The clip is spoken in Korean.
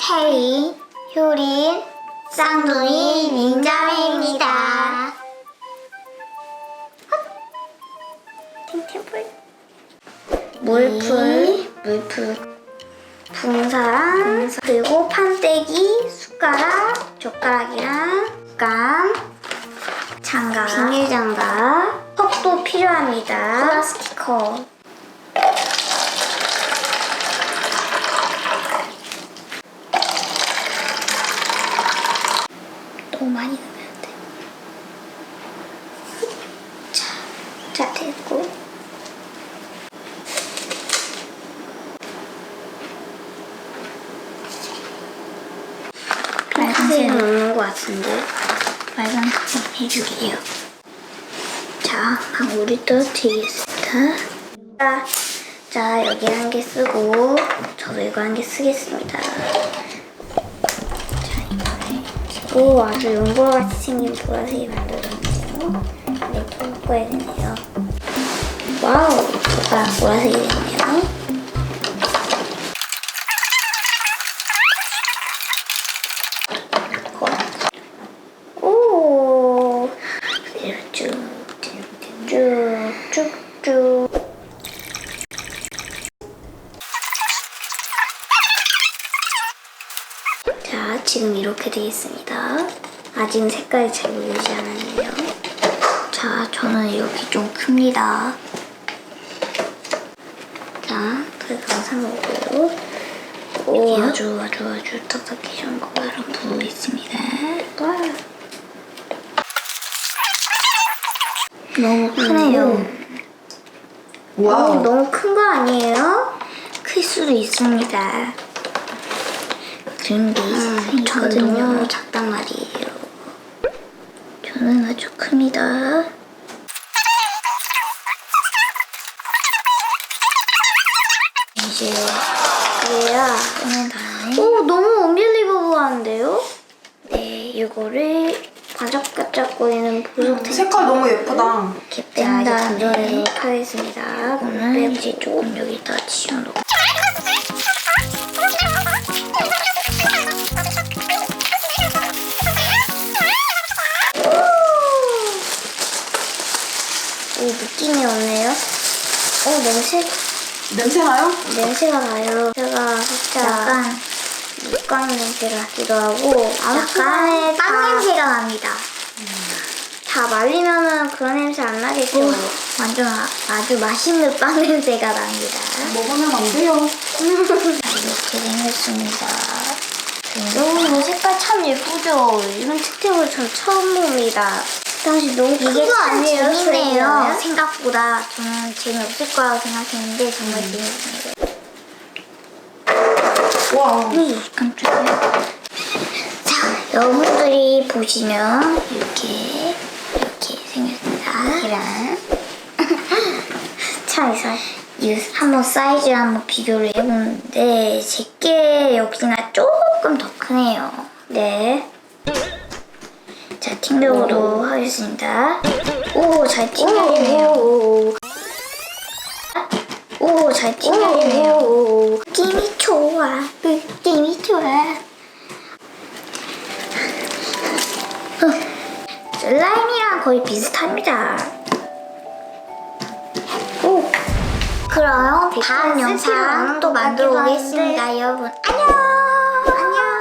태희, 효린, 쌍둥이 민자매입니다. 팅팅풀 물풀 붕사랑 그리고 판때기, 숟가락, 젓가락이랑 감, 장갑, 비닐장갑, 컵도 필요합니다. 플라스틱 컵. 너무 많이 넣으면 안 돼. 자 됐고. 빨간색은 없는 것 같은데 빨간색 해줄게요. 자, 물을 떠드리겠습니다. 자, 여기 한 개 쓰고 저도 이거 한 개 쓰겠습니다. 자, 이거를 오, 아주 연보라같이 생긴 보라색이 만들어졌네요. 네, 또 바꿔야 되네요. 와우, 보라색이 됐네요. 오, 쭉쭉쭉쭉. 자, 지금 이렇게 되어 있습니다. 아직은 색깔이 잘 보이지 않았네요. 자, 저는 이렇게 좀 큽니다. 자, 그래서 사먹고요. 오, 아주 딱딱해진 거 바로 부어있습니다. 너무 크네요. 와우. 너무 큰 거 아니에요? 클 수도 있습니다. 그런 게 저는 너무 작단 말이에요. 저는 아주 큽니다. 이제 그래야 꺼낸 다음에 오, 너무 언빌리버블한데요? 네, 이거를 반짝반짝거리는 보석 색깔 너무 예쁘다. 이렇게 뺀 다음에 건져내도록 하겠습니다. 이거는 이제 조금 여기다 지워놓고 오, 느낌이 없네요. 냄새 나요? 냄새가 나요. 제가 진짜 약간 육광 냄새 같기도 하고 약간의 빵 냄새가 납니다. 다 말리면은 그런 냄새 안 나겠죠? 완전 아주 맛있는 빵 냄새가 납니다. 먹으면 안 돼요. 이렇게 생겼습니다. 너무 색깔 참 예쁘죠? 이런 특템을 전 처음 봅니다. 당시 너무 큰 거 아니에요? 재밌네요. 생각보다 저는 재미없을 거라고 생각했는데 정말 재밌습니다. 와. 깜짝이야. 자, 여러분들이 보시면 이렇게 생겼습니다. 계란. 참 이상. 이거 한번 사이즈를 한번 비교를 해보는데 제게 여기가 조금 더 크네요. 네. 자, 튕겨보도록 하겠습니다. 오, 잘 튕겨지네요. 오, 잘 튕겨지네요. 느낌이 좋아. 느낌이 좋아. 슬라임이랑 거의 비슷합니다. 오. 그럼 다음 영상 또 만들어 오겠습니다, 여러분. 안녕!